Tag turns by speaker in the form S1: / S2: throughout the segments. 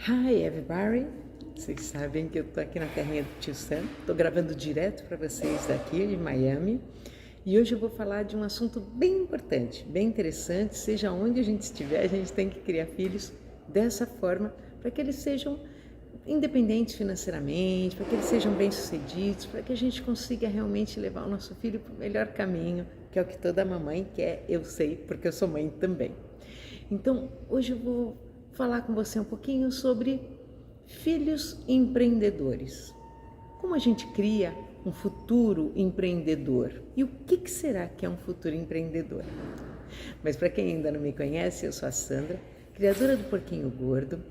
S1: Hi everybody! Vocês sabem que eu tô aqui na terrinha do Tio Sam, tô gravando direto para vocês daqui de Miami e hoje eu vou falar de um assunto bem importante, bem interessante. Seja onde a gente estiver, a gente tem que criar filhos dessa forma para que eles sejam independentes financeiramente, para que eles sejam bem-sucedidos, para que a gente consiga realmente levar o nosso filho para o melhor caminho, que é o que toda mamãe quer, eu sei, porque eu sou mãe também. Então, hoje eu vou falar com você um pouquinho sobre filhos empreendedores. Como a gente cria um futuro empreendedor? E o que será que é um futuro empreendedor? Mas para quem ainda não me conhece, eu sou a Sandra, criadora do Porquinho Gordo,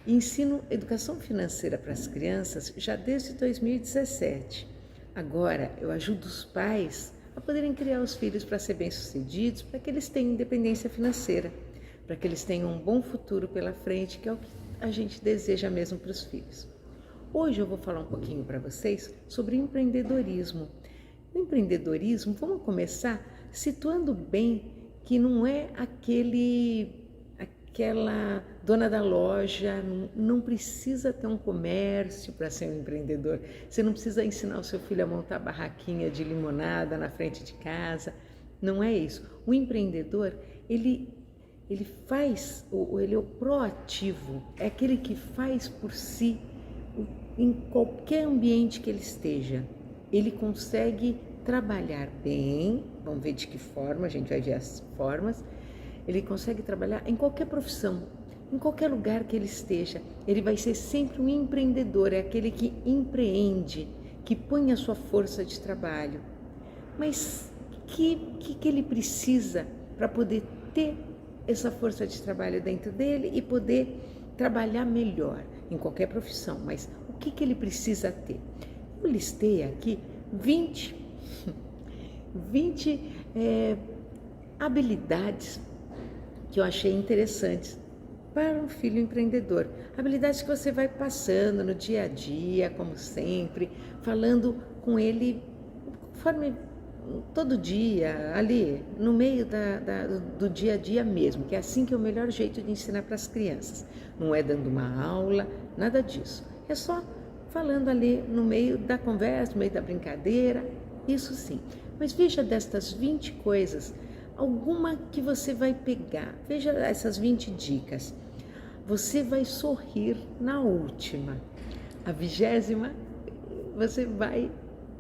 S1: e ensino educação financeira para as crianças já desde 2017. Agora eu ajudo os pais a poderem criar os filhos para ser bem-sucedidos, para que eles tenham independência financeira, para que eles tenham um bom futuro pela frente, que é o que a gente deseja mesmo para os filhos. Hoje eu vou falar um pouquinho para vocês sobre empreendedorismo. O empreendedorismo, vamos começar situando bem que não é aquela dona da loja, não precisa ter um comércio para ser um empreendedor. Você não precisa ensinar o seu filho a montar barraquinha de limonada na frente de casa. Não é isso. O empreendedor, ele é o proativo, é aquele que faz por si em qualquer ambiente que ele esteja. Ele consegue trabalhar bem, vamos ver de que forma, a gente vai ver as formas. Ele consegue trabalhar em qualquer profissão, em qualquer lugar que ele esteja. Ele vai ser sempre um empreendedor, é aquele que empreende, que põe a sua força de trabalho. Mas o que ele precisa para poder ter essa força de trabalho dentro dele e poder trabalhar melhor em qualquer profissão? Mas o que ele precisa ter? Eu listei aqui 20 habilidades que eu achei interessantes para um filho empreendedor. Habilidades que você vai passando no dia a dia, como sempre, falando com ele conforme todo dia, ali, no meio do dia a dia mesmo, que é assim que é o melhor jeito de ensinar para as crianças. Não é dando uma aula, nada disso. É só falando ali no meio da conversa, no meio da brincadeira, isso sim. Mas veja destas 20 coisas, alguma que você vai pegar. Veja essas 20 dicas. Você vai sorrir na última. A 20ª, você vai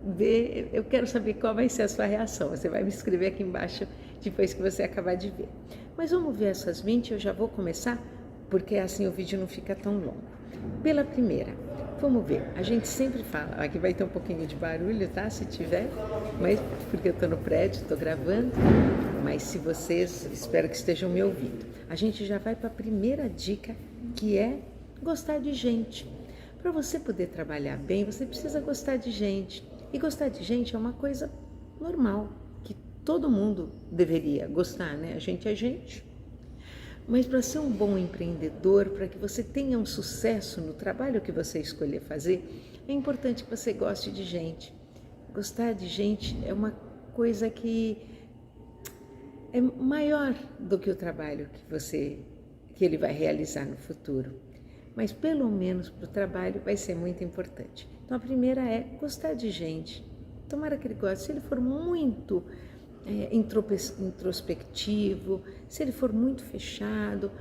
S1: ver. Eu quero saber qual vai ser a sua reação. Você vai me escrever aqui embaixo depois que você acabar de ver. Mas vamos ver essas 20, eu já vou começar, porque assim o vídeo não fica tão longo. Pela primeira, vamos ver. A gente sempre fala, aqui vai ter um pouquinho de barulho, tá? Se tiver, mas porque eu tô no prédio, tô gravando, mas se vocês, espero que estejam me ouvindo. A gente já vai para a primeira dica, que é gostar de gente. Para você poder trabalhar bem, você precisa gostar de gente. E gostar de gente é uma coisa normal, que todo mundo deveria gostar, né? A gente é gente. Mas para ser um bom empreendedor, para que você tenha um sucesso no trabalho que você escolher fazer, é importante que você goste de gente. Gostar de gente é uma coisa que é maior do que o trabalho que ele vai realizar no futuro. Mas pelo menos para o trabalho vai ser muito importante. Então a primeira é gostar de gente. Tomara que ele goste. Se ele for muito introspectivo, se ele for muito fechado,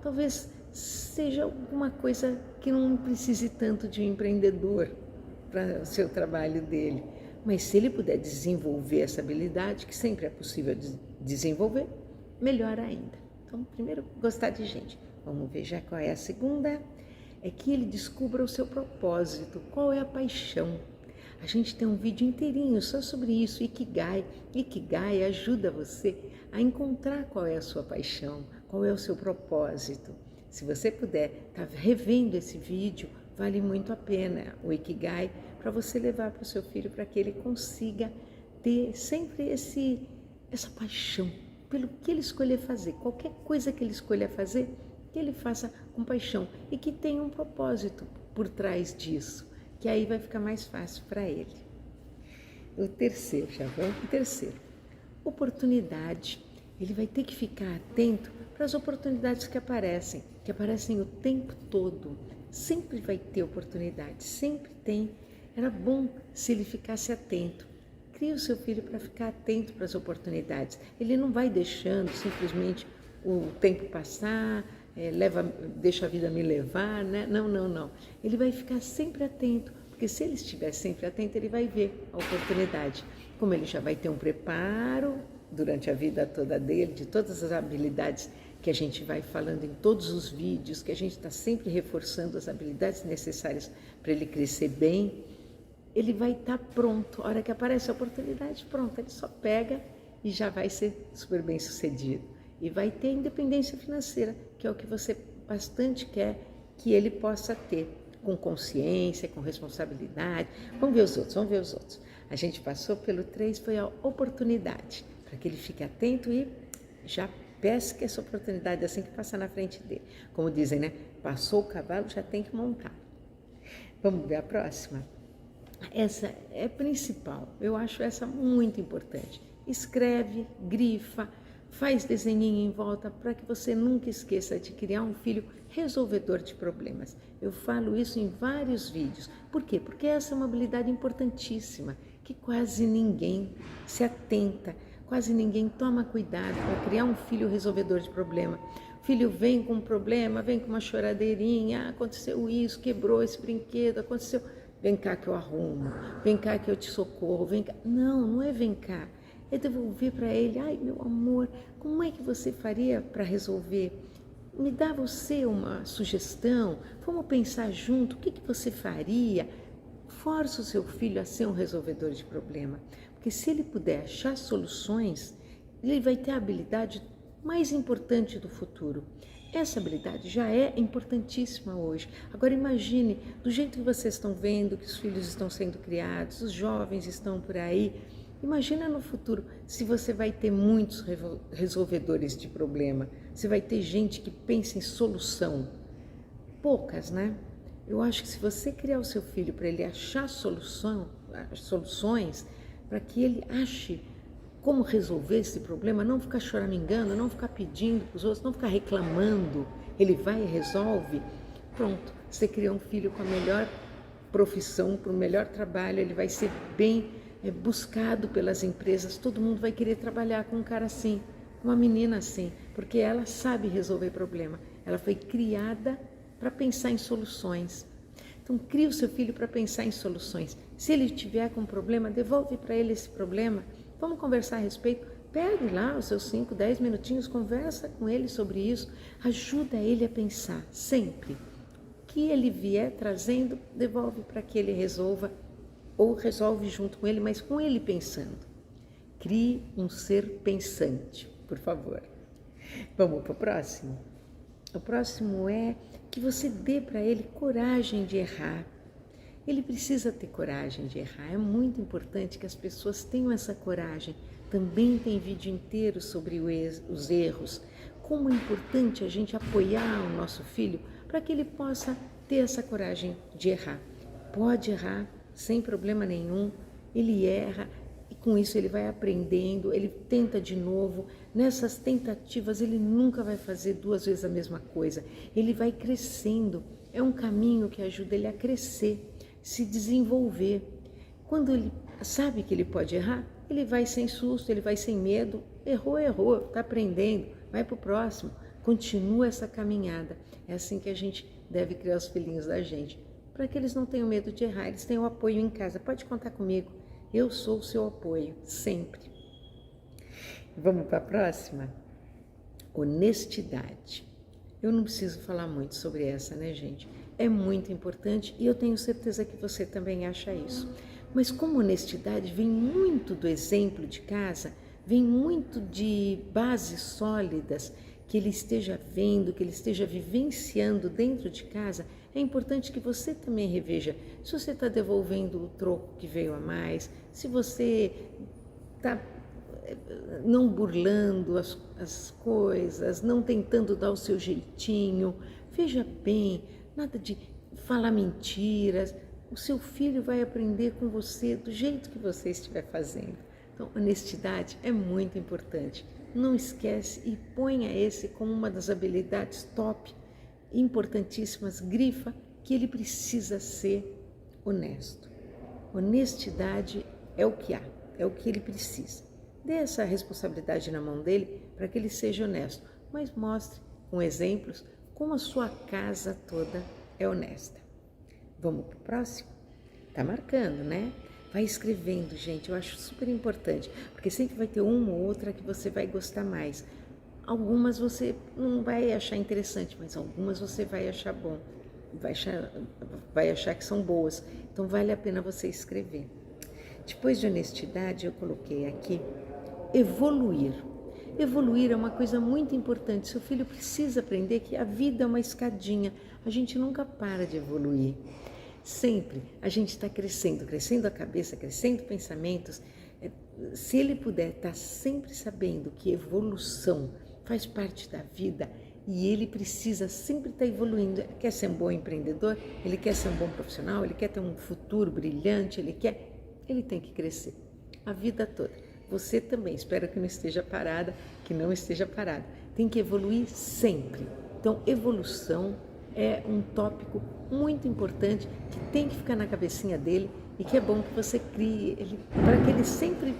S1: talvez seja alguma coisa que não precise tanto de um empreendedor para o seu trabalho dele. Mas se ele puder desenvolver essa habilidade, que sempre é possível desenvolver, melhor ainda. Então, primeiro, gostar de gente. Vamos ver já qual é a segunda. É que ele descubra o seu propósito, qual é a paixão. A gente tem um vídeo inteirinho só sobre isso, Ikigai. Ikigai ajuda você a encontrar qual é a sua paixão, qual é o seu propósito. Se você puder estar revendo esse vídeo, vale muito a pena o Ikigai para você levar para o seu filho, para que ele consiga ter sempre essa paixão pelo que ele escolher fazer. Qualquer coisa que ele escolha fazer, que ele faça com paixão e que tenha um propósito por trás disso, que aí vai ficar mais fácil para ele. O terceiro, já vamos para o terceiro. Oportunidade. Ele vai ter que ficar atento para as oportunidades que aparecem. que aparecem o tempo todo. Sempre vai ter oportunidade, sempre tem. Era bom se ele ficasse atento. Cria o seu filho para ficar atento para as oportunidades. Ele não vai deixando simplesmente o tempo passar, deixa a vida me levar, né? Não, não, não. Ele vai ficar sempre atento, porque se ele estiver sempre atento, ele vai ver a oportunidade. Como ele já vai ter um preparo durante a vida toda dele, de todas as habilidades que a gente vai falando em todos os vídeos, que a gente está sempre reforçando as habilidades necessárias para ele crescer bem, ele vai estar pronto. A hora que aparece a oportunidade, pronto, ele só pega e já vai ser super bem sucedido. E vai ter independência financeira, que é o que você bastante quer que ele possa ter, com consciência, com responsabilidade. Vamos ver os outros. A gente passou pelo 3, foi a oportunidade, para que ele fique atento e já pesque essa oportunidade assim que passar na frente dele. Como dizem, né? Passou o cavalo, já tem que montar. Vamos ver a próxima? Essa é principal, eu acho essa muito importante. Escreve, grifa, faz desenhinho em volta para que você nunca esqueça de criar um filho resolvedor de problemas. Eu falo isso em vários vídeos. Por quê? Porque essa é uma habilidade importantíssima que quase ninguém se atenta, quase ninguém toma cuidado para criar um filho resolvedor de problema. O filho vem com um problema, vem com uma choradeirinha, aconteceu isso, quebrou esse brinquedo, aconteceu... Vem cá que eu arrumo, vem cá que eu te socorro, vem cá. Não, não é vem cá. É devolver para ele, ai meu amor, como é que você faria para resolver? Me dá você uma sugestão, vamos pensar junto, o que você faria? Força o seu filho a ser um resolvedor de problema, porque se ele puder achar soluções, ele vai ter a habilidade mais importante do futuro. Essa habilidade já é importantíssima hoje. Agora imagine, do jeito que vocês estão vendo, que os filhos estão sendo criados, os jovens estão por aí, imagina no futuro se você vai ter muitos resolvedores de problema, se vai ter gente que pensa em solução. Poucas, né? Eu acho que se você criar o seu filho para ele achar soluções, para que ele ache como resolver esse problema, não ficar choramingando, não ficar pedindo para os outros, não ficar reclamando, ele vai e resolve, pronto, você criou um filho com a melhor profissão, para o melhor trabalho, ele vai ser bem buscado pelas empresas, todo mundo vai querer trabalhar com um cara assim, uma menina assim, porque ela sabe resolver problema, ela foi criada para pensar em soluções. Então, cria o seu filho para pensar em soluções. Se ele tiver com um problema, devolve para ele esse problema. Vamos conversar a respeito. Pegue lá os seus 5, 10 minutinhos, conversa com ele sobre isso. Ajuda ele a pensar, sempre. O que ele vier trazendo, devolve para que ele resolva, ou resolve junto com ele, mas com ele pensando. Crie um ser pensante, por favor. Vamos para o próximo? O próximo é que você dê para ele coragem de errar. Ele precisa ter coragem de errar. É muito importante que as pessoas tenham essa coragem. Também tem vídeo inteiro sobre os erros. Como é importante a gente apoiar o nosso filho para que ele possa ter essa coragem de errar. Pode errar sem problema nenhum. Ele erra e com isso ele vai aprendendo, ele tenta de novo. Nessas tentativas ele nunca vai fazer 2 vezes a mesma coisa. Ele vai crescendo. É um caminho que ajuda ele a crescer, se desenvolver. Quando ele sabe que ele pode errar, ele vai sem susto, ele vai sem medo. Errou, está aprendendo, vai para o próximo. Continua essa caminhada. É assim que a gente deve criar os filhinhos da gente, para que eles não tenham medo de errar, eles tenham apoio em casa. Pode contar comigo, eu sou o seu apoio, sempre. Vamos para a próxima? Honestidade. Eu não preciso falar muito sobre essa, né, gente? É muito importante e eu tenho certeza que você também acha isso. Mas como honestidade vem muito do exemplo de casa, vem muito de bases sólidas que ele esteja vendo, que ele esteja vivenciando dentro de casa, é importante que você também reveja se você está devolvendo o troco que veio a mais, se você está não burlando as coisas, não tentando dar o seu jeitinho. Veja bem, nada de falar mentiras. O seu filho vai aprender com você do jeito que você estiver fazendo. Então, honestidade é muito importante. Não esquece e ponha esse como uma das habilidades top importantíssimas, grifa que ele precisa ser honesto. Honestidade é o que há, é o que ele precisa. Dê essa responsabilidade na mão dele para que ele seja honesto, mas mostre com exemplos como a sua casa toda é honesta. Vamos para o próximo? Tá marcando, né? Vai escrevendo, gente, eu acho super importante, porque sempre vai ter uma ou outra que você vai gostar mais. Algumas você não vai achar interessante, mas algumas você vai achar bom, vai achar que são boas. Então vale a pena você escrever. Depois de honestidade, eu coloquei aqui evoluir. Evoluir é uma coisa muito importante. Seu filho precisa aprender que a vida é uma escadinha. A gente nunca para de evoluir. Sempre a gente está crescendo, crescendo a cabeça, crescendo pensamentos. Se ele puder estar sempre sabendo que evolução faz parte da vida e ele precisa sempre estar evoluindo. Ele quer ser um bom empreendedor, ele quer ser um bom profissional, ele quer ter um futuro brilhante, ele tem que crescer a vida toda. Você também, espero que não esteja parada, Tem que evoluir sempre. Então, evolução é um tópico muito importante que tem que ficar na cabecinha dele e que é bom que você crie ele, para que ele sempre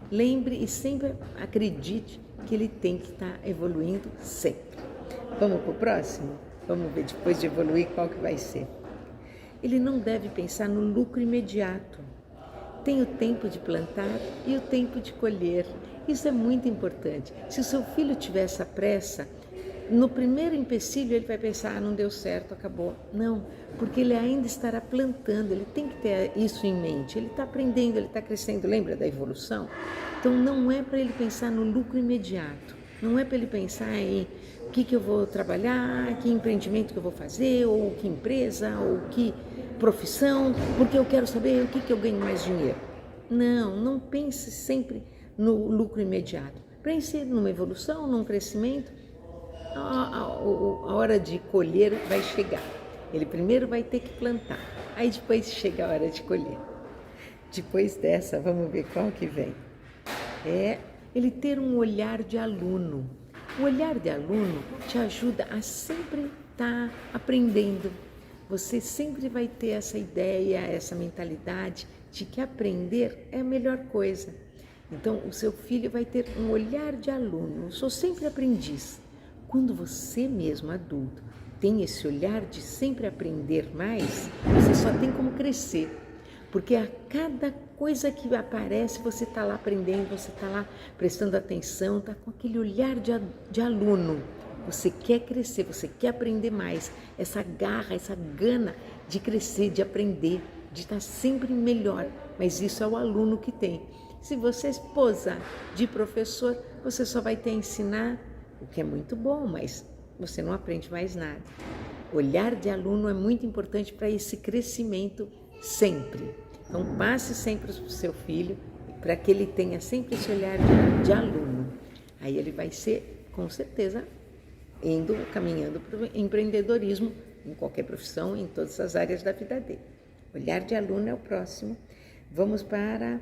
S1: lembre e sempre acredite que ele tem que estar evoluindo sempre. Vamos para o próximo? Vamos ver depois de evoluir qual que vai ser. Ele não deve pensar no lucro imediato. Tem o tempo de plantar e o tempo de colher. Isso é muito importante. Se o seu filho tiver essa pressa, no primeiro empecilho ele vai pensar, não deu certo, acabou. Não, porque ele ainda estará plantando, ele tem que ter isso em mente. Ele está aprendendo, ele está crescendo, lembra da evolução? Então não é para ele pensar no lucro imediato, não é para ele pensar em o que eu vou trabalhar, que empreendimento que eu vou fazer, ou que empresa, ou que profissão, porque eu quero saber o que eu ganho mais dinheiro. Não pense sempre no lucro imediato. Pense numa evolução, num crescimento. A hora de colher vai chegar. Ele primeiro vai ter que plantar, aí depois chega a hora de colher. Depois dessa, vamos ver qual que vem. É ele ter um olhar de aluno. O olhar de aluno te ajuda a sempre estar aprendendo. Você sempre vai ter essa ideia, essa mentalidade de que aprender é a melhor coisa. Então, o seu filho vai ter um olhar de aluno. Eu sou sempre aprendiz. Quando você mesmo, adulto, tem esse olhar de sempre aprender mais, você só tem como crescer. Porque a cada coisa que aparece, você está lá aprendendo, você está lá prestando atenção, está com aquele olhar de aluno. Você quer crescer, você quer aprender mais. Essa garra, essa gana de crescer, de aprender, de estar sempre melhor. Mas isso é o aluno que tem. Se você posar de professor, você só vai ter a ensinar, o que é muito bom, mas você não aprende mais nada. Olhar de aluno é muito importante para esse crescimento sempre. Então, passe sempre para o seu filho, para que ele tenha sempre esse olhar de aluno. Aí ele vai ser, com certeza, caminhando para o empreendedorismo, em qualquer profissão, em todas as áreas da vida dele. Olhar de aluno é o próximo. Vamos para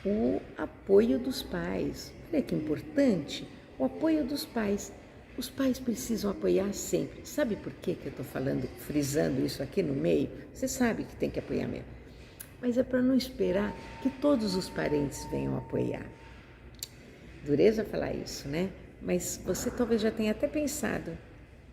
S1: o apoio dos pais. Olha que importante, o apoio dos pais. Os pais precisam apoiar sempre. Sabe por que eu estou frisando isso aqui no meio? Você sabe que tem que apoiar mesmo. Mas é para não esperar que todos os parentes venham apoiar. Dureza falar isso, né? Mas você talvez já tenha até pensado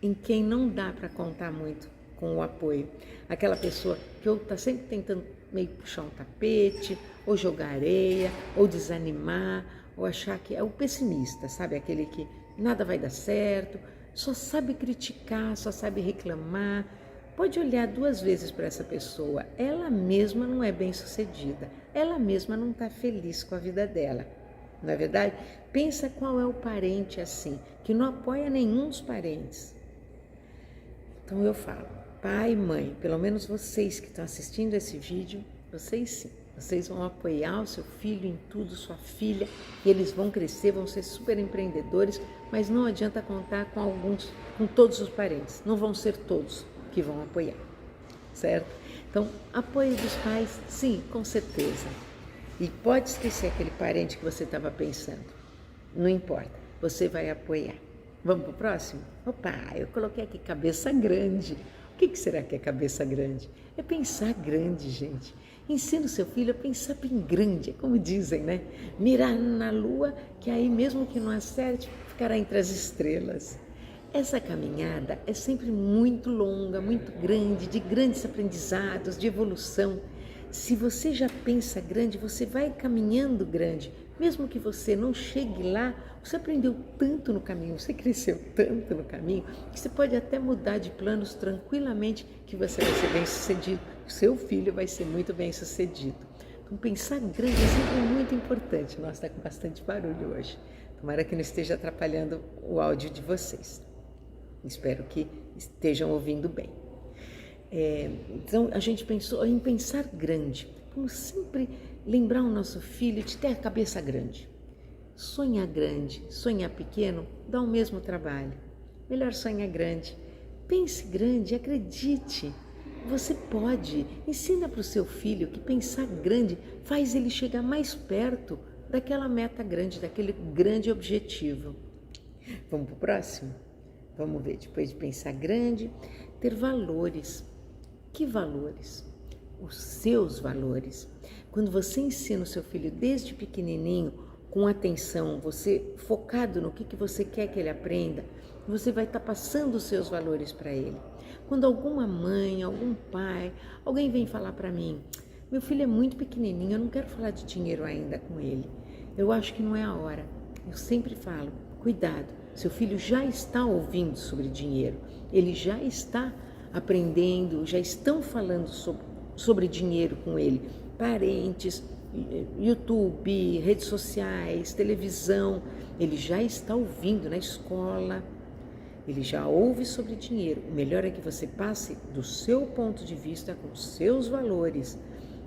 S1: em quem não dá para contar muito com o apoio. Aquela pessoa que ou está sempre tentando meio puxar um tapete, ou jogar areia, ou desanimar, ou achar que é o pessimista, sabe? Aquele que nada vai dar certo, só sabe criticar, só sabe reclamar. Pode olhar 2 vezes para essa pessoa. Ela mesma não é bem-sucedida. Ela mesma não está feliz com a vida dela. Não é verdade? Pensa qual é o parente assim, que não apoia nenhum dos parentes. Então eu falo, pai e mãe, pelo menos vocês que estão assistindo esse vídeo, vocês sim. Vocês vão apoiar o seu filho em tudo, sua filha, e eles vão crescer, vão ser super empreendedores, mas não adianta contar com todos os parentes. Não vão ser todos que vão apoiar, certo? Então, apoio dos pais, sim, com certeza. E pode esquecer aquele parente que você estava pensando. Não importa, você vai apoiar. Vamos para o próximo? Opa, eu coloquei aqui cabeça grande. O que será que é cabeça grande? É pensar grande, gente. Ensina o seu filho a pensar bem grande, é como dizem, né? Mirar na lua, que aí mesmo que não acerte, ficará entre as estrelas. Essa caminhada é sempre muito longa, muito grande, de grandes aprendizados, de evolução. Se você já pensa grande, você vai caminhando grande. Mesmo que você não chegue lá, você aprendeu tanto no caminho, você cresceu tanto no caminho, que você pode até mudar de planos tranquilamente, que você vai ser bem sucedido, o seu filho vai ser muito bem sucedido. Então pensar grande é sempre muito importante. Nossa, está com bastante barulho hoje. Tomara que não esteja atrapalhando o áudio de vocês. Espero que estejam ouvindo bem. Então, a gente pensou em pensar grande. Vamos sempre lembrar o nosso filho de ter a cabeça grande. Sonhar grande, sonhar pequeno, dá o mesmo trabalho. Melhor sonhar grande. Pense grande, acredite. Você pode. Ensina para o seu filho que pensar grande faz ele chegar mais perto daquela meta grande, daquele grande objetivo. Vamos para o próximo? Vamos ver, depois de pensar grande, ter valores. Que valores? Os seus valores. Quando você ensina o seu filho desde pequenininho, com atenção, você focado no que você quer que ele aprenda, você vai estar passando os seus valores para ele. Quando alguma mãe, algum pai, alguém vem falar para mim, meu filho é muito pequenininho, eu não quero falar de dinheiro ainda com ele, eu acho que não é a hora. Eu sempre falo, cuidado, seu filho já está ouvindo sobre dinheiro, ele já está aprendendo, já estão falando sobre dinheiro com ele, parentes, YouTube, redes sociais, televisão, ele já está ouvindo na escola, ele já ouve sobre dinheiro. O melhor é que você passe do seu ponto de vista, com os seus valores.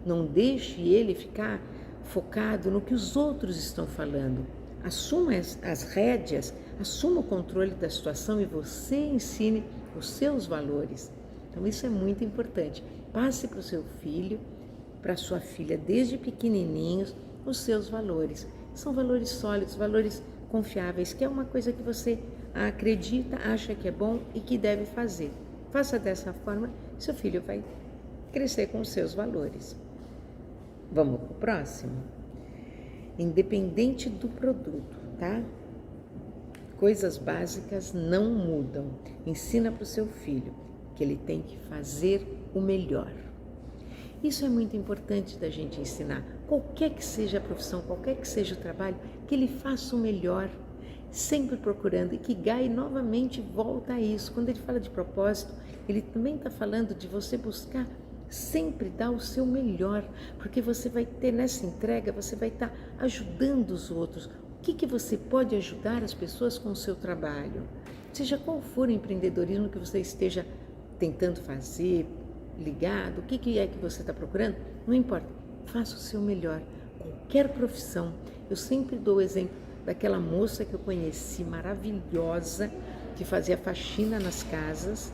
S1: Não deixe ele ficar focado no que os outros estão falando. Assuma as rédeas, assuma o controle da situação e você ensine os seus valores. Então isso é muito importante. Passe para o seu filho, para a sua filha, desde pequenininhos, os seus valores. São valores sólidos, valores confiáveis, que é uma coisa que você acredita, acha que é bom e que deve fazer. Faça dessa forma, seu filho vai crescer com os seus valores. Vamos para o próximo? Independente do produto, tá? Coisas básicas não mudam. Ensina para o seu filho que ele tem que fazer o melhor. Isso é muito importante da gente ensinar. Qualquer que seja a profissão, qualquer que seja o trabalho, que ele faça o melhor, sempre procurando. E que Gai novamente volta a isso. Quando ele fala de propósito, ele também está falando de você buscar sempre dar o seu melhor, porque você vai ter nessa entrega, você vai estar ajudando os outros. O que você pode ajudar as pessoas com o seu trabalho? Seja qual for o empreendedorismo que você esteja tentando fazer, ligado, o que é que você está procurando, não importa, faça o seu melhor, qualquer profissão. Eu sempre dou o exemplo daquela moça que eu conheci, maravilhosa, que fazia faxina nas casas,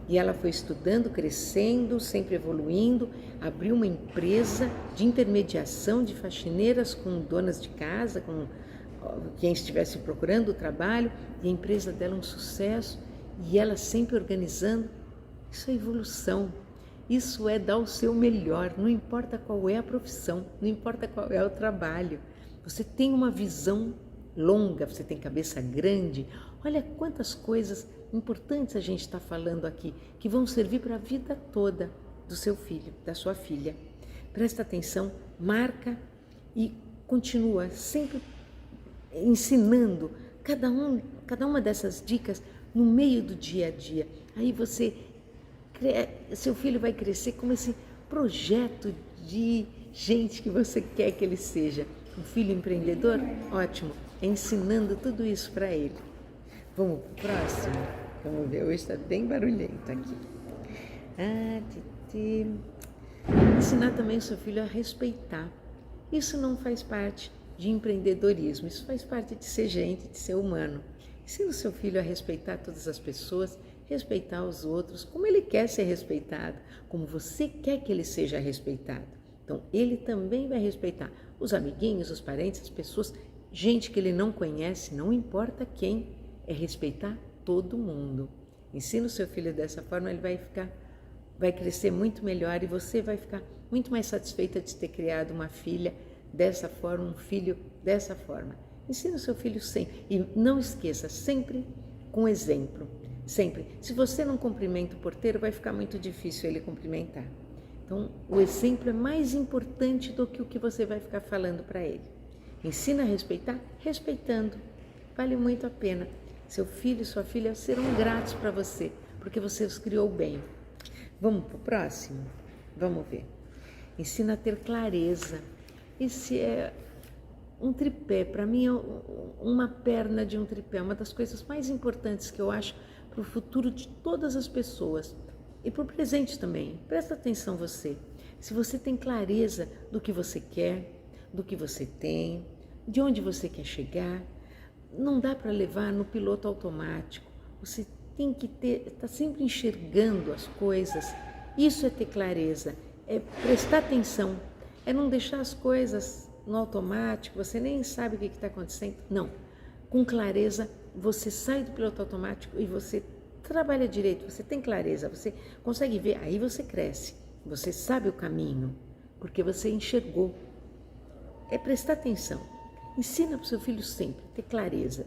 S1: e ela foi estudando, crescendo, sempre evoluindo, abriu uma empresa de intermediação de faxineiras com donas de casa, com quem estivesse procurando o trabalho, e a empresa dela um sucesso, e ela sempre organizando. Isso é evolução, isso é dar o seu melhor, não importa qual é a profissão, não importa qual é o trabalho. Você tem uma visão longa, você tem cabeça grande. Olha quantas coisas importantes a gente está falando aqui, que vão servir para a vida toda do seu filho, da sua filha. Presta atenção, marca e continua sempre ensinando cada uma dessas dicas no meio do dia a dia. Aí seu filho vai crescer como esse projeto de gente que você quer que ele seja. Um filho empreendedor? Ótimo, é ensinando tudo isso para ele. Vamos para o próximo? Vamos ver, hoje está bem barulhento aqui. Ensinar também o seu filho a respeitar. Isso não faz parte de empreendedorismo, isso faz parte de ser gente, de ser humano. Ensina o seu filho a respeitar todas as pessoas, respeitar os outros, como ele quer ser respeitado, como você quer que ele seja respeitado. Então, ele também vai respeitar os amiguinhos, os parentes, as pessoas, gente que ele não conhece, não importa quem, é respeitar todo mundo. Ensina o seu filho dessa forma, ele vai crescer muito melhor e você vai ficar muito mais satisfeita de ter criado uma filha dessa forma, um filho dessa forma. Ensina o seu filho sempre. E não esqueça, sempre com exemplo. Sempre. Se você não cumprimenta o porteiro, vai ficar muito difícil ele cumprimentar. Então, o exemplo é mais importante do que o que você vai ficar falando para ele. Ensina a respeitar, respeitando. Vale muito a pena. Seu filho e sua filha serão gratos para você, porque você os criou bem. Vamos para o próximo? Vamos ver. Ensina a ter clareza. Esse é um tripé, para mim é uma perna de um tripé, uma das coisas mais importantes que eu acho para o futuro de todas as pessoas e para o presente também. Presta atenção você. Se você tem clareza do que você quer, do que você tem, de onde você quer chegar, não dá para levar no piloto automático. Você tem que estar sempre enxergando as coisas. Isso é ter clareza, é prestar atenção, é não deixar as coisas no automático, você nem sabe o que está acontecendo. Não, com clareza você sai do piloto automático e você trabalha direito, você tem clareza, você consegue ver, aí você cresce, você sabe o caminho, porque você enxergou. É prestar atenção, ensina para o seu filho sempre, ter clareza,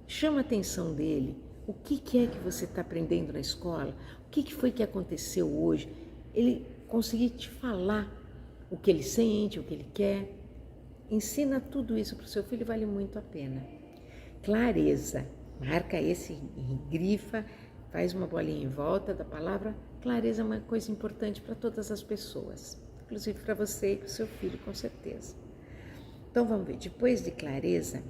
S1: chama a atenção dele, o que é que você está aprendendo na escola, o que foi que aconteceu hoje, ele conseguir te falar o que ele sente, o que ele quer. Ensina tudo isso para o seu filho, vale muito a pena. Clareza, marca esse, grifa, faz uma bolinha em volta da palavra. Clareza é uma coisa importante para todas as pessoas, inclusive para você e para o seu filho, com certeza. Então vamos ver, depois de clareza,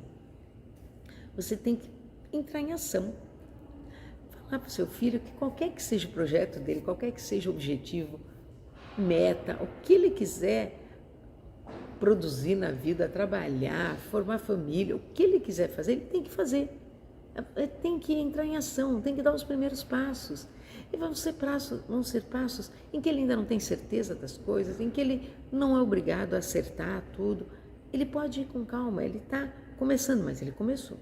S1: você tem que entrar em ação. Falar para o seu filho que qualquer que seja o projeto dele, qualquer que seja o objetivo, meta, o que ele quiser produzir na vida, trabalhar, formar família, o que ele quiser fazer, ele tem que fazer. Tem que entrar em ação, tem que dar os primeiros passos. E vão ser passos em que ele ainda não tem certeza das coisas, em que ele não é obrigado a acertar tudo. Ele pode ir com calma, ele está começando, mas ele começou.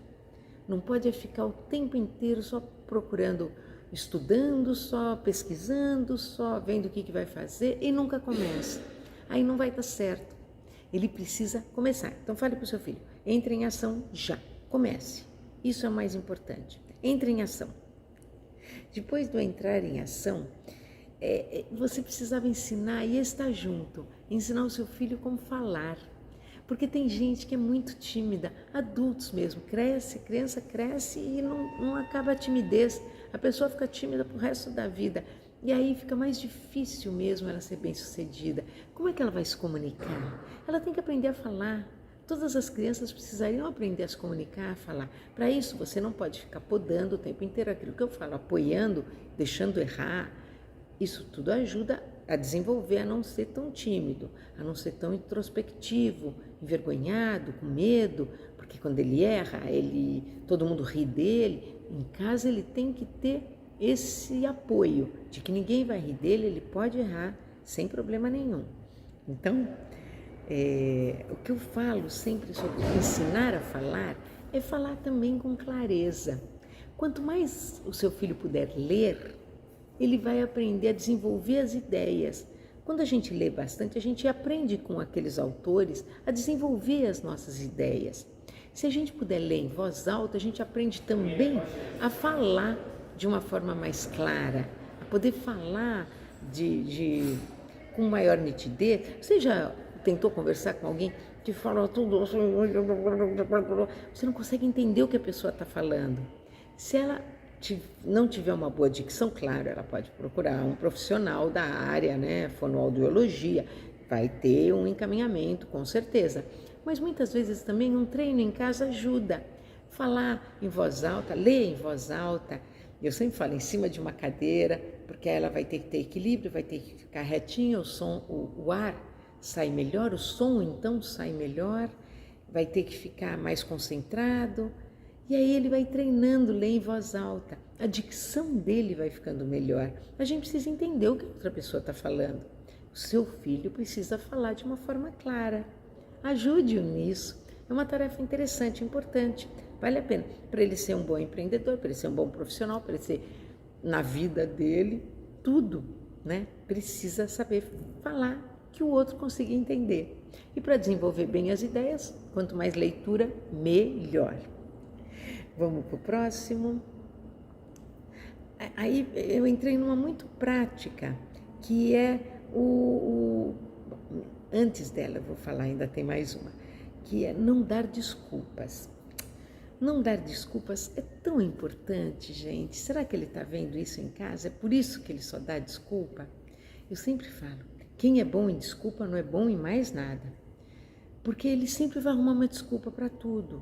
S1: Não pode ficar o tempo inteiro só procurando, estudando, só pesquisando, só vendo o que vai fazer e nunca começa. Aí não vai dar certo. Ele precisa começar. Então fale para o seu filho, entre em ação já, comece. Isso é o mais importante. Entre em ação. Depois do entrar em ação, você precisava ensinar e estar junto, ensinar o seu filho como falar. Porque tem gente que é muito tímida, adultos mesmo, criança cresce e não acaba a timidez. A pessoa fica tímida pro resto da vida. E aí fica mais difícil mesmo ela ser bem-sucedida. Como é que ela vai se comunicar? Ela tem que aprender a falar. Todas as crianças precisariam aprender a se comunicar, a falar. Para isso, você não pode ficar podando o tempo inteiro aquilo que eu falo, apoiando, deixando errar. Isso tudo ajuda a desenvolver, a não ser tão tímido, a não ser tão introspectivo, envergonhado, com medo, porque quando ele erra, todo mundo ri dele. Em casa ele tem que ter esse apoio de que ninguém vai rir dele, ele pode errar sem problema nenhum. Então, o que eu falo sempre sobre ensinar a falar é falar também com clareza. Quanto mais o seu filho puder ler, ele vai aprender a desenvolver as ideias. Quando a gente lê bastante, a gente aprende com aqueles autores a desenvolver as nossas ideias. Se a gente puder ler em voz alta, a gente aprende também a falar de uma forma mais clara, a poder falar com maior nitidez. Você já tentou conversar com alguém que fala tudo, você não consegue entender o que a pessoa está falando. Se ela não tiver uma boa dicção, claro, ela pode procurar um profissional da área, né, fonoaudiologia, vai ter um encaminhamento, com certeza. Mas muitas vezes também um treino em casa ajuda. Falar em voz alta, ler em voz alta. Eu sempre falo em cima de uma cadeira, porque ela vai ter que ter equilíbrio, vai ter que ficar retinho, o ar sai melhor, o som então sai melhor, vai ter que ficar mais concentrado. E aí ele vai treinando, ler em voz alta. A dicção dele vai ficando melhor. A gente precisa entender o que a outra pessoa está falando. O seu filho precisa falar de uma forma clara. Ajude-o nisso. É uma tarefa interessante, importante. vale a pena. Para ele ser um bom empreendedor, para ele ser um bom profissional, para ele ser na vida dele, tudo, né? Precisa saber falar que o outro consiga entender. E para desenvolver bem as ideias, quanto mais leitura, melhor. Vamos para o próximo. Aí eu entrei numa muito prática, que é antes dela, eu vou falar, ainda tem mais uma, que é não dar desculpas. Não dar desculpas é tão importante, gente. Será que ele está vendo isso em casa? É por isso que ele só dá desculpa? Eu sempre falo, quem é bom em desculpa não é bom em mais nada. Porque ele sempre vai arrumar uma desculpa para tudo.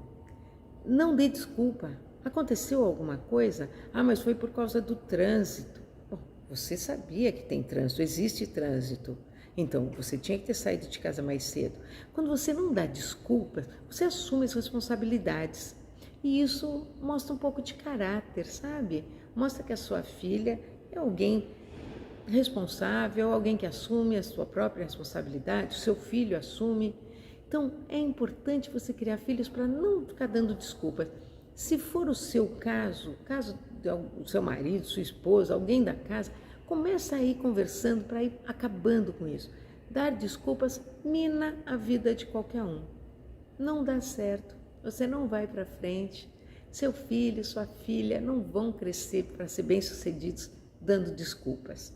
S1: Não dê desculpa. Aconteceu alguma coisa? Ah, mas foi por causa do trânsito. Bom, você sabia que tem trânsito, existe trânsito. Então, você tinha que ter saído de casa mais cedo. Quando você não dá desculpas, você assume as responsabilidades. E isso mostra um pouco de caráter, sabe? Mostra que a sua filha é alguém responsável, alguém que assume a sua própria responsabilidade, o seu filho assume. Então, é importante você criar filhos para não ficar dando desculpas. Se for o seu caso do seu marido, sua esposa, alguém da casa, começa a ir conversando para ir acabando com isso. Dar desculpas mina a vida de qualquer um. Não dá certo, você não vai para frente. Seu filho, sua filha não vão crescer para ser bem-sucedidos dando desculpas.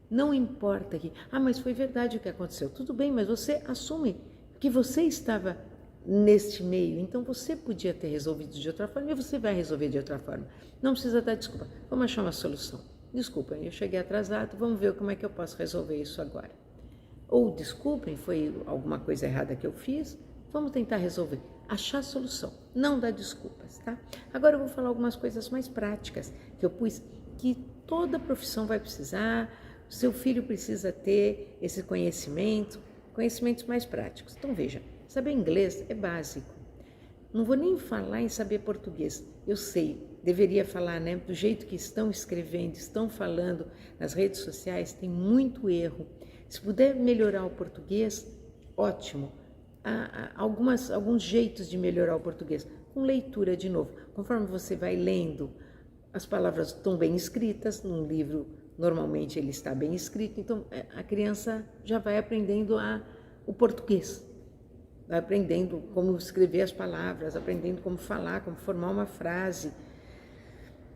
S1: Não importa que, mas foi verdade o que aconteceu. Tudo bem, mas você assume que você estava neste meio, então você podia ter resolvido de outra forma e você vai resolver de outra forma. Não precisa dar desculpa, vamos achar uma solução. Desculpem, eu cheguei atrasado, vamos ver como é que eu posso resolver isso agora. Ou desculpem, foi alguma coisa errada que eu fiz, vamos tentar resolver. Achar a solução, não dar desculpas, tá? Agora eu vou falar algumas coisas mais práticas que eu pus, que toda profissão vai precisar, o seu filho precisa ter esse conhecimento, conhecimentos mais práticos. Então veja, saber inglês é básico. Não vou nem falar em saber português. Eu sei, deveria falar, né? Do jeito que estão escrevendo, estão falando nas redes sociais, tem muito erro. Se puder melhorar o português, ótimo. Há alguns jeitos de melhorar o português. Com leitura, de novo. Conforme você vai lendo, as palavras estão bem escritas. Num livro, normalmente, ele está bem escrito. Então, a criança já vai aprendendo o português. Vai aprendendo como escrever as palavras, aprendendo como falar, como formar uma frase.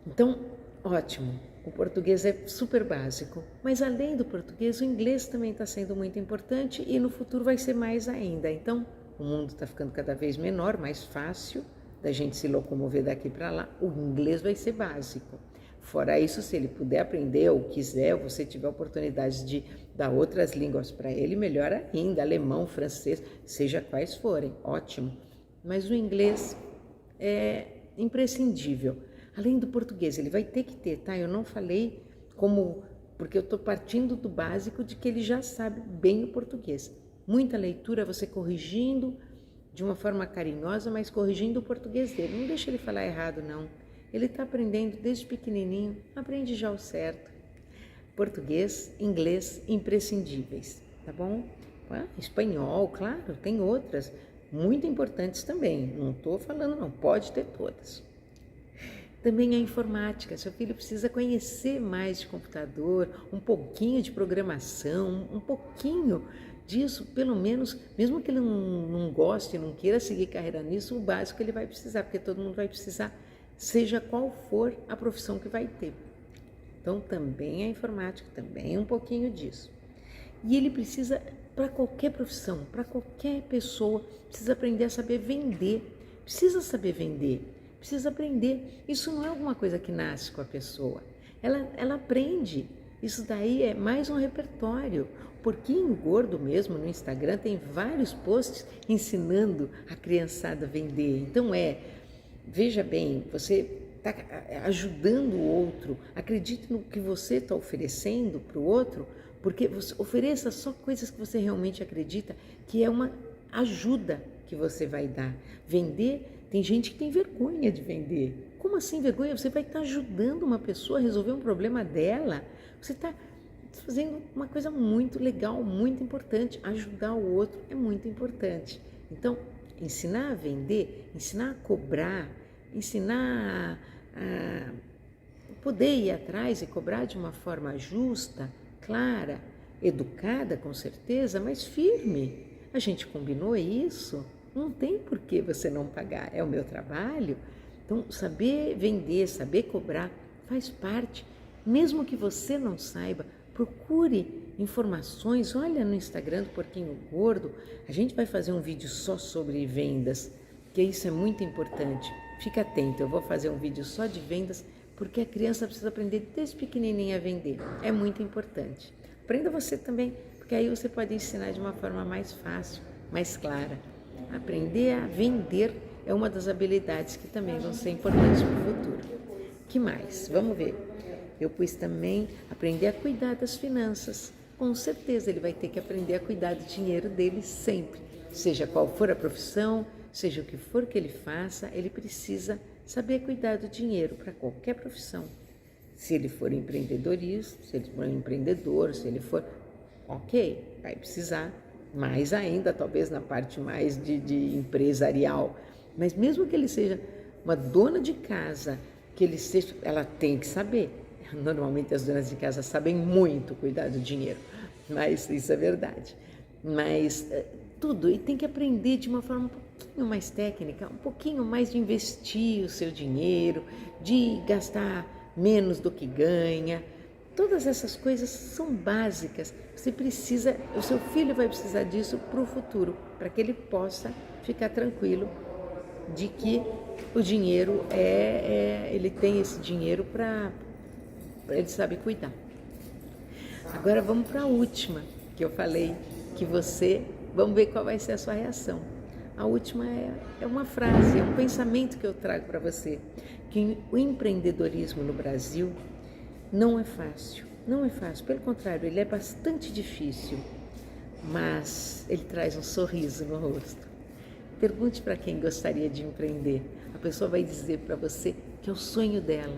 S1: Então, ótimo. O português é super básico. Mas, além do português, o inglês também está sendo muito importante e no futuro vai ser mais ainda. Então, o mundo está ficando cada vez menor, mais fácil da gente se locomover daqui para lá. O inglês vai ser básico. Fora isso, se ele puder aprender ou quiser, ou você tiver oportunidade de dar outras línguas para ele, melhor ainda, alemão, francês, seja quais forem, ótimo. Mas o inglês é imprescindível. Além do português, ele vai ter que ter, tá? Eu não falei porque eu estou partindo do básico de que ele já sabe bem o português. Muita leitura, você corrigindo de uma forma carinhosa, mas corrigindo o português dele. Não deixa ele falar errado, não. Ele está aprendendo desde pequenininho, aprende já o certo. Português, inglês, imprescindíveis, tá bom? Espanhol, claro, tem outras muito importantes também. Não estou falando não, pode ter todas. Também a informática, seu filho precisa conhecer mais de computador, um pouquinho de programação, um pouquinho disso, pelo menos, mesmo que ele não goste, não queira seguir carreira nisso, o básico ele vai precisar, porque todo mundo vai precisar, seja qual for a profissão que vai ter. Então, também a informática, também um pouquinho disso. E ele precisa, para qualquer profissão, para qualquer pessoa, precisa aprender a saber vender. Precisa saber vender, precisa aprender. Isso não é alguma coisa que nasce com a pessoa. Ela aprende. Isso daí é mais um repertório. O Porquinho Gordo mesmo no Instagram tem vários posts ensinando a criançada a vender. Então veja bem, você está ajudando o outro, acredite no que você está oferecendo para o outro, porque você ofereça só coisas que você realmente acredita, que é uma ajuda que você vai dar. Vender, tem gente que tem vergonha de vender. Como assim vergonha? Você vai estar ajudando uma pessoa a resolver um problema dela. Você está fazendo uma coisa muito legal, muito importante. Ajudar o outro é muito importante. Então, ensinar a vender, ensinar a cobrar, ensinar a poder ir atrás e cobrar de uma forma justa, clara, educada com certeza, mas firme. A gente combinou isso, não tem por que você não pagar, é o meu trabalho. Então, saber vender, saber cobrar faz parte. Mesmo que você não saiba, procure informações, olha no Instagram do Porquinho Gordo, a gente vai fazer um vídeo só sobre vendas, que isso é muito importante. Fica atento, eu vou fazer um vídeo só de vendas, porque a criança precisa aprender desde pequenininha a vender, é muito importante. Aprenda você também, porque aí você pode ensinar de uma forma mais fácil, mais clara. Aprender a vender é uma das habilidades que também vão ser importantes para o futuro. Que mais? Vamos ver. Eu pus também aprender a cuidar das finanças. Com certeza ele vai ter que aprender a cuidar do dinheiro dele sempre. Seja qual for a profissão, seja o que for que ele faça, ele precisa saber cuidar do dinheiro para qualquer profissão. Se ele for empreendedorista, se ele for um empreendedor, se ele for... Ok, vai precisar mais ainda, talvez na parte mais de empresarial. Mas mesmo que ele seja uma dona de casa, que ele seja, ela tem que saber. Normalmente as donas de casa sabem muito cuidar do dinheiro, mas isso é verdade. Mas tudo, e tem que aprender de uma forma um pouquinho mais técnica, um pouquinho mais de investir o seu dinheiro, de gastar menos do que ganha. Todas essas coisas são básicas. Você precisa, o seu filho vai precisar disso para o futuro, para que ele possa ficar tranquilo de que o dinheiro ele tem esse dinheiro para ele saber cuidar. Agora vamos para a última que eu falei que vamos ver qual vai ser a sua reação. A última é uma frase, é um pensamento que eu trago para você, que o empreendedorismo no Brasil não é fácil, não é fácil, pelo contrário, ele é bastante difícil, mas ele traz um sorriso no rosto. Pergunte para quem gostaria de empreender, a pessoa vai dizer para você que é o sonho dela,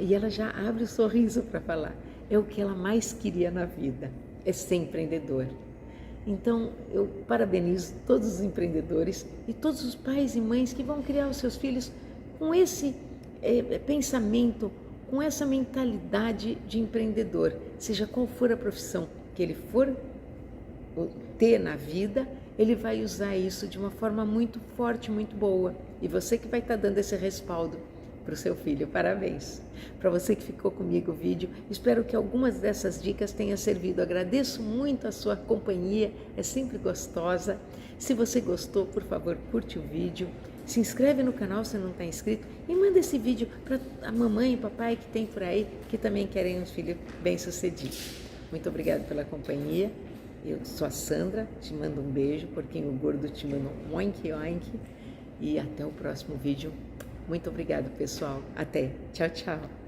S1: e ela já abre o sorriso para falar, é o que ela mais queria na vida, é ser empreendedor. Então, eu parabenizo todos os empreendedores e todos os pais e mães que vão criar os seus filhos com esse pensamento, com essa mentalidade de empreendedor, seja qual for a profissão que ele for ter na vida, ele vai usar isso de uma forma muito forte, muito boa. E você que vai estar dando esse respaldo para o seu filho, parabéns. Para você que ficou comigo o vídeo, espero que algumas dessas dicas tenham servido. Agradeço muito a sua companhia, é sempre gostosa. Se você gostou, por favor, curte o vídeo, se inscreve no canal se não está inscrito e manda esse vídeo para a mamãe e papai que tem por aí, que também querem um filho bem-sucedido. Muito obrigada pela companhia. Eu sou a Sandra, te mando um beijo, Porquinho Gordo te manda um oink oink e até o próximo vídeo. Muito obrigada, pessoal. Até. Tchau, tchau.